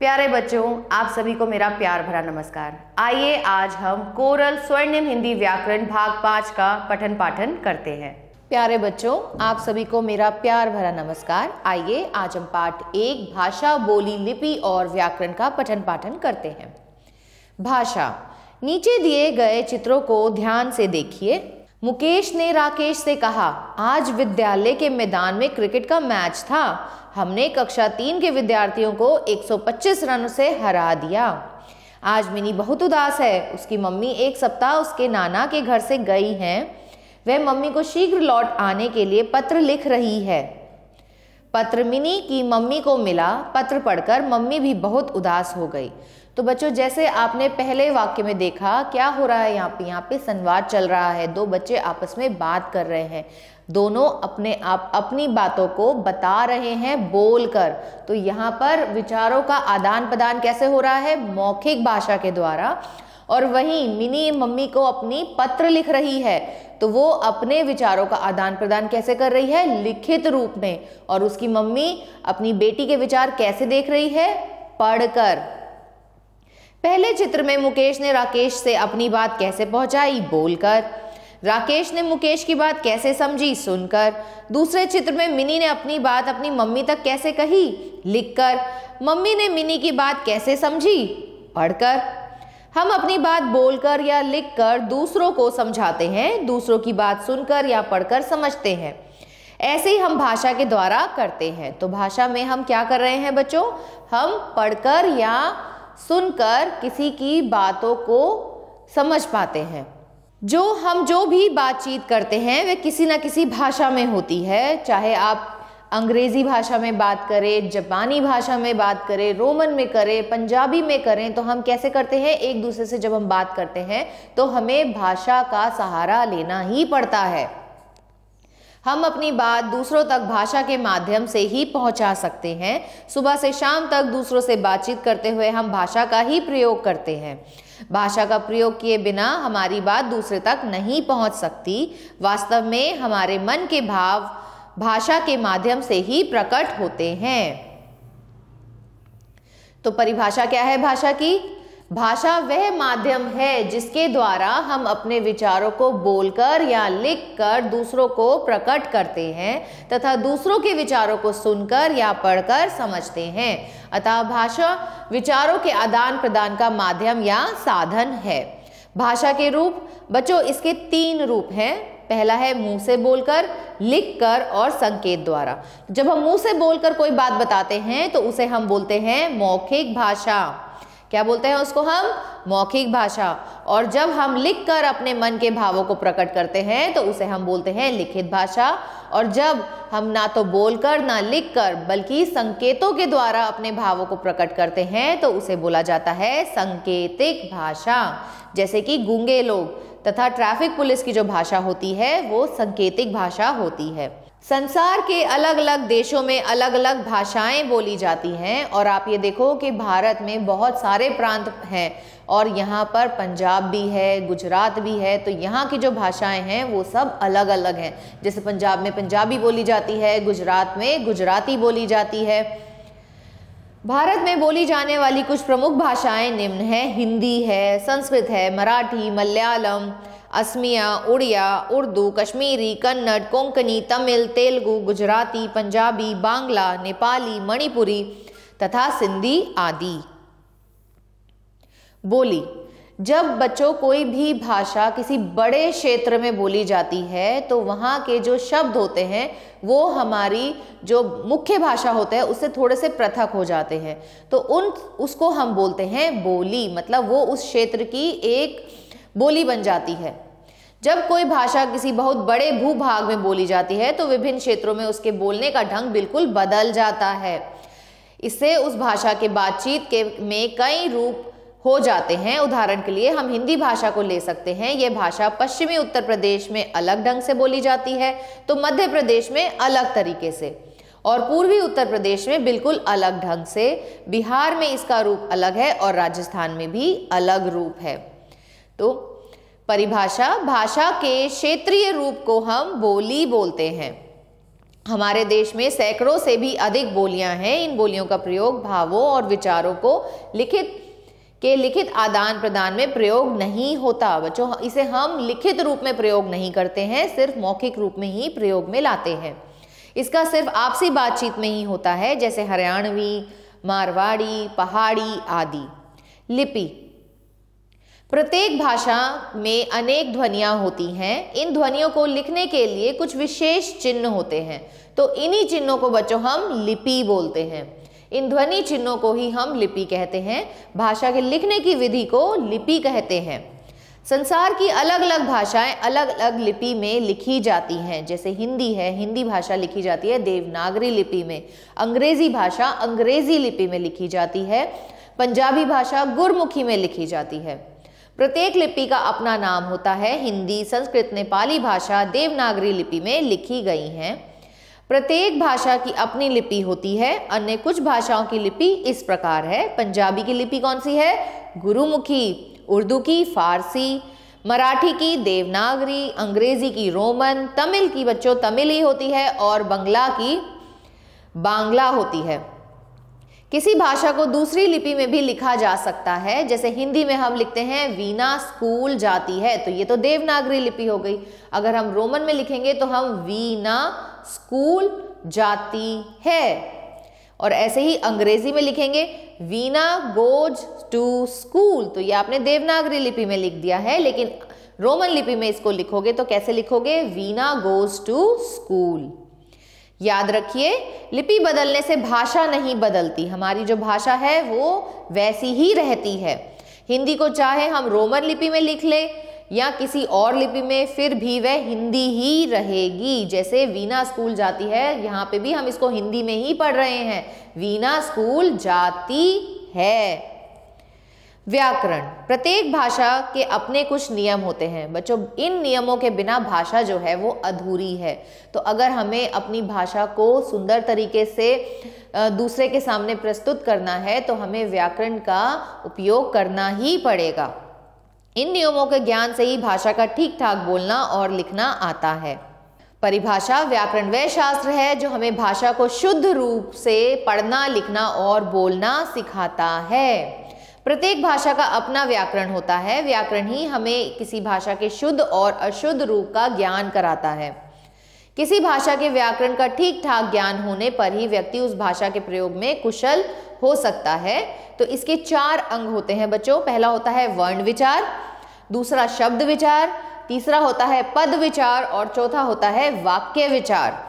प्यारे बच्चों, आप सभी को मेरा प्यार भरा नमस्कार। आइए आज हम कोरल स्वर्णिम हिंदी व्याकरण भाग 5 का पठन पाठन करते हैं। प्यारे बच्चों, आप सभी को मेरा प्यार भरा नमस्कार। आइए आज हम पाठ 1 भाषा, बोली, लिपि और व्याकरण का पठन पाठन करते हैं। भाषा। नीचे दिए गए चित्रों को ध्यान से देखिए। मुकेश ने राकेश से कहा, आज विद्यालय के मैदान में क्रिकेट का मैच था। हमने कक्षा 3 के विद्यार्थियों को 125 रनों से हरा दिया। आज मिनी बहुत उदास है। उसकी मम्मी एक सप्ताह उसके नाना के घर से गई हैं। वह मम्मी को शीघ्र लौट आने के लिए पत्र लिख रही है। पत्र मिनी की मम्मी को मिला। पत्र पढ़कर मम्मी भी बहुत उदास हो गई। तो बच्चों, जैसे आपने पहले वाक्य में देखा, क्या हो रहा है यहाँ पे संवाद चल रहा है। दो बच्चे आपस में बात कर रहे हैं। दोनों अपनी बातों को बता रहे हैं बोलकर। तो यहाँ पर विचारों का आदान प्रदान कैसे हो रहा है? मौखिक भाषा के द्वारा। और वहीं मिनी मम्मी को अपनी पत्र लिख रही है, तो वो अपने विचारों का आदान प्रदान कैसे कर रही है? लिखित रूप में। और उसकी मम्मी अपनी बेटी के विचार कैसे देख रही है? पढ़कर। पहले चित्र में मुकेश ने राकेश से अपनी बात कैसे पहुंचाई? बोलकर। राकेश ने मुकेश की बात कैसे समझी? सुनकर। दूसरे चित्र में मिनी ने अपनी बात अपनी मम्मी तक कैसे कही? लिखकर। मम्मी ने मिनी की बात कैसे समझी? पढ़कर। हम अपनी बात बोलकर या लिखकर दूसरों को समझाते हैं, दूसरों की बात सुनकर या पढ़कर समझते हैं। ऐसे ही हम भाषा के द्वारा करते हैं। तो भाषा में हम क्या कर रहे हैं बच्चों? हम पढ़कर या सुनकर किसी की बातों को समझ पाते हैं। जो भी बातचीत करते हैं वे किसी न किसी भाषा में होती है। चाहे आप अंग्रेजी भाषा में बात करें, जापानी भाषा में बात करें, रोमन में करें, पंजाबी में करें, तो हम कैसे करते हैं? एक दूसरे से जब हम बात करते हैं तो हमें भाषा का सहारा लेना ही पड़ता है। हम अपनी बात दूसरों तक भाषा के माध्यम से ही पहुंचा सकते हैं। सुबह से शाम तक दूसरों से बातचीत करते हुए हम भाषा का ही प्रयोग करते हैं। भाषा का प्रयोग किए बिना हमारी बात दूसरे तक नहीं पहुंच सकती। वास्तव में हमारे मन के भाव भाषा के माध्यम से ही प्रकट होते हैं। तो परिभाषा क्या है भाषा की? भाषा वह माध्यम है जिसके द्वारा हम अपने विचारों को बोलकर या लिखकर दूसरों को प्रकट करते हैं तथा दूसरों के विचारों को सुनकर या पढ़कर समझते हैं। अतः भाषा विचारों के आदान प्रदान का माध्यम या साधन है। भाषा के रूप बच्चों, इसके 3 रूप हैं। पहला है मुंह से बोलकर, लिखकर और संकेत द्वारा। जब हम मुंह से बोलकर कोई बात बताते हैं तो उसे हम बोलते हैं मौखिक भाषा। क्या बोलते हैं उसको हम? मौखिक भाषा। और जब हम लिखकर अपने मन के भावों को प्रकट करते हैं तो उसे हम बोलते हैं लिखित भाषा। और जब हम ना तो बोलकर ना लिखकर बल्कि संकेतों के द्वारा अपने भावों को प्रकट करते हैं तो उसे बोला जाता है संकेतिक भाषा। जैसे कि गूंगे लोग तथा ट्रैफिक पुलिस की जो भाषा होती है वो संकेतिक भाषा होती है। संसार के अलग अलग देशों में अलग अलग भाषाएं बोली जाती हैं। और आप ये देखो कि भारत में बहुत सारे प्रांत हैं और यहाँ पर पंजाब भी है, गुजरात भी है। तो यहाँ की जो भाषाएं हैं वो सब अलग अलग हैं। जैसे पंजाब में पंजाबी बोली जाती है, गुजरात में गुजराती बोली जाती है। भारत में बोली जाने वाली कुछ प्रमुख भाषाएं निम्न हैं। हिंदी है, संस्कृत है, मराठी, मलयालम, असमिया, उड़िया, उर्दू, कश्मीरी, कन्नड़, कोंकणी, तमिल, तेलुगु, गुजराती, पंजाबी, बांग्ला, नेपाली, मणिपुरी तथा सिंधी आदि। बोली। जब बच्चों कोई भी भाषा किसी बड़े क्षेत्र में बोली जाती है तो वहाँ के जो शब्द होते हैं वो हमारी जो मुख्य भाषा होते हैं उससे थोड़े से पृथक हो जाते हैं। तो उसको हम बोलते हैं बोली। मतलब वो उस क्षेत्र की एक बोली बन जाती है। जब कोई भाषा किसी बहुत बड़े भूभाग में बोली जाती है तो विभिन्न क्षेत्रों में उसके बोलने का ढंग बिल्कुल बदल जाता है। इससे उस भाषा के बातचीत में कई रूप हो जाते हैं। उदाहरण के लिए हम हिंदी भाषा को ले सकते हैं। यह भाषा पश्चिमी उत्तर प्रदेश में अलग ढंग से बोली जाती है, तो मध्य प्रदेश में अलग तरीके से, और पूर्वी उत्तर प्रदेश में बिल्कुल अलग ढंग से। बिहार में इसका रूप अलग है और राजस्थान में भी अलग रूप है। तो परिभाषा, भाषा के क्षेत्रीय रूप को हम बोली बोलते हैं। हमारे देश में सैकड़ों से भी अधिक बोलियां हैं। इन बोलियों का प्रयोग भावों और विचारों को लिखित आदान प्रदान में प्रयोग नहीं होता। बच्चों, इसे हम लिखित रूप में प्रयोग नहीं करते हैं, सिर्फ मौखिक रूप में ही प्रयोग में लाते हैं। इसका सिर्फ आपसी बातचीत में ही होता है, जैसे हरियाणवी, मारवाड़ी, पहाड़ी आदि। लिपि, प्रत्येक भाषा में अनेक ध्वनियां होती हैं। इन ध्वनियों को लिखने के लिए कुछ विशेष चिन्ह होते हैं, तो इन्हीं चिन्हों को बच्चों हम लिपि बोलते हैं। इन ध्वनि चिन्हों को ही हम लिपि कहते हैं। भाषा के लिखने की विधि को लिपि कहते हैं। संसार की अलग अलग भाषाएं अलग अलग लिपि में लिखी जाती हैं। जैसे हिंदी है, हिंदी भाषा लिखी जाती है देवनागरी लिपि में। अंग्रेजी भाषा अंग्रेजी लिपि में लिखी जाती है। पंजाबी भाषा गुरमुखी में लिखी जाती है। प्रत्येक लिपि का अपना नाम होता है। हिंदी, संस्कृत, नेपाली भाषा देवनागरी लिपि में लिखी गई हैं। प्रत्येक भाषा की अपनी लिपि होती है। अन्य कुछ भाषाओं की लिपि इस प्रकार है। पंजाबी की लिपि कौन सी है? गुरुमुखी। उर्दू की फारसी, मराठी की देवनागरी, अंग्रेजी की रोमन, तमिल की बच्चों तमिली होती है और बंगला की बांग्ला होती है। किसी भाषा को दूसरी लिपि में भी लिखा जा सकता है। जैसे हिंदी में हम लिखते हैं वीना स्कूल जाती है, तो ये तो देवनागरी लिपि हो गई। अगर हम रोमन में लिखेंगे तो हम वीना स्कूल जाती है। और ऐसे ही अंग्रेजी में लिखेंगे वीना गोज टू स्कूल, तो ये आपने देवनागरी लिपि में लिख दिया है। लेकिन रोमन लिपि में इसको लिखोगे तो कैसे लिखोगे? Veena goes to school. याद रखिए, लिपि बदलने से भाषा नहीं बदलती। हमारी जो भाषा है वो वैसी ही रहती है। हिंदी को चाहे हम रोमन लिपि में लिख ले या किसी और लिपि में, फिर भी वह हिंदी ही रहेगी। जैसे वीना स्कूल जाती है, यहाँ पे भी हम इसको हिंदी में ही पढ़ रहे हैं, वीना स्कूल जाती है। व्याकरण, प्रत्येक भाषा के अपने कुछ नियम होते हैं। बच्चों, इन नियमों के बिना भाषा जो है वो अधूरी है। तो अगर हमें अपनी भाषा को सुंदर तरीके से दूसरे के सामने प्रस्तुत करना है तो हमें व्याकरण का उपयोग करना ही पड़ेगा। इन नियमों के ज्ञान से ही भाषा का ठीक ठाक बोलना और लिखना आता है। परिभाषा, व्याकरण वह शास्त्र है जो हमें भाषा को शुद्ध रूप से पढ़ना, लिखना और बोलना सिखाता है। प्रत्येक भाषा का अपना व्याकरण होता है। व्याकरण ही हमें किसी भाषा के शुद्ध और अशुद्ध रूप का ज्ञान कराता है। किसी भाषा के व्याकरण का ठीक ठाक ज्ञान होने पर ही व्यक्ति उस भाषा के प्रयोग में कुशल हो सकता है। तो इसके 4 अंग होते हैं बच्चों। पहला होता है वर्ण विचार, दूसरा शब्द विचार, तीसरा होता है पद विचार और चौथा होता है वाक्य विचार।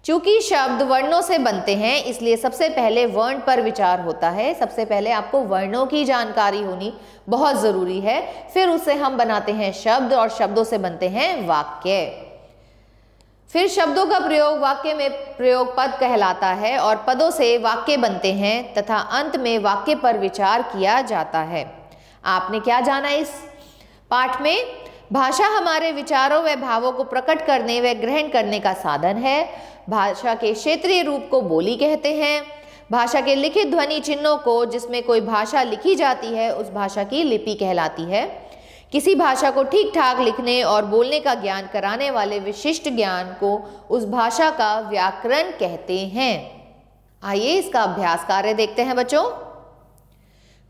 चूंकि शब्द वर्णों से बनते हैं, इसलिए सबसे पहले वर्ण पर विचार होता है। सबसे पहले आपको वर्णों की जानकारी होनी बहुत जरूरी है, फिर उसे हम बनाते हैं शब्द और शब्दों से बनते हैं वाक्य। फिर शब्दों का प्रयोग वाक्य में प्रयोग पद कहलाता है और पदों से वाक्य बनते हैं तथा अंत में वाक्य पर विचार किया जाता है। आपने क्या जाना इस पाठ में? भाषा हमारे विचारों व भावों को प्रकट करने व ग्रहण करने का साधन है। भाषा के क्षेत्रीय रूप को बोली कहते हैं। भाषा के लिखित ध्वनि चिन्हों को, जिसमें कोई भाषा लिखी जाती है, उस भाषा की लिपि कहलाती है। किसी भाषा को ठीक ठाक लिखने और बोलने का ज्ञान कराने वाले विशिष्ट ज्ञान को उस भाषा का व्याकरण कहते हैं। आइए इसका अभ्यास कार्य देखते हैं बच्चों।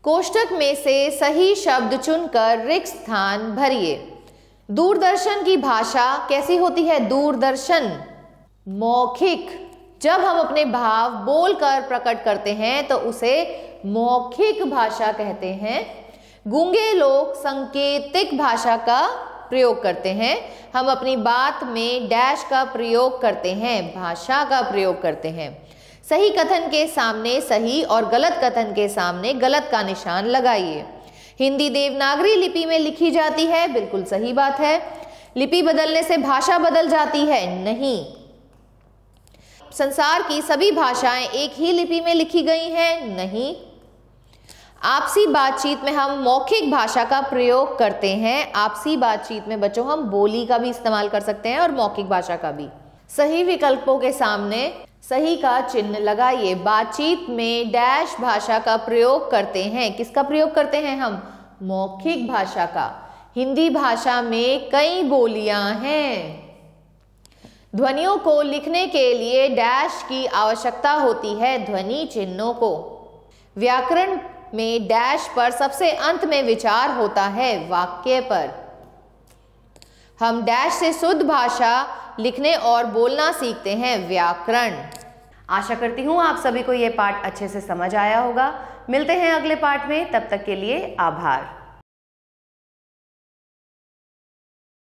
कोष्ठक में से सही शब्द चुनकर रिक्त स्थान भरिए। दूरदर्शन की भाषा कैसी होती है? दूरदर्शन मौखिक। जब हम अपने भाव बोलकर प्रकट करते हैं तो उसे मौखिक भाषा कहते हैं। गूंगे लोग संकेतिक भाषा का प्रयोग करते हैं। हम अपनी बात में डैश का प्रयोग करते हैं, भाषा का प्रयोग करते हैं। सही कथन के सामने सही और गलत कथन के सामने गलत का निशान लगाइए। हिंदी देवनागरी लिपि में लिखी जाती है, बिल्कुल सही बात है। लिपि बदलने से भाषा बदल जाती है? नहीं। संसार की सभी भाषाएं एक ही लिपि में लिखी गई हैं? नहीं। आपसी बातचीत में हम मौखिक भाषा का प्रयोग करते हैं। आपसी बातचीत में बच्चों हम बोली का भी इस्तेमाल कर सकते हैं और मौखिक भाषा का भी। सही विकल्पों के सामने सही का चिन्ह लगाइए। बातचीत में डैश भाषा का प्रयोग करते हैं। किसका प्रयोग करते हैं हम? मौखिक भाषा का। हिंदी भाषा में कई बोलियां हैं। ध्वनियों को लिखने के लिए डैश की आवश्यकता होती है ध्वनि चिन्हों को। व्याकरण में डैश पर सबसे अंत में विचार होता है वाक्य पर। हम डैश से शुद्ध भाषा लिखने और बोलना सीखते हैं व्याकरण। आशा करती हूँ आप सभी को ये पाठ अच्छे से समझ आया होगा। मिलते हैं अगले पाठ में, तब तक के लिए आभार।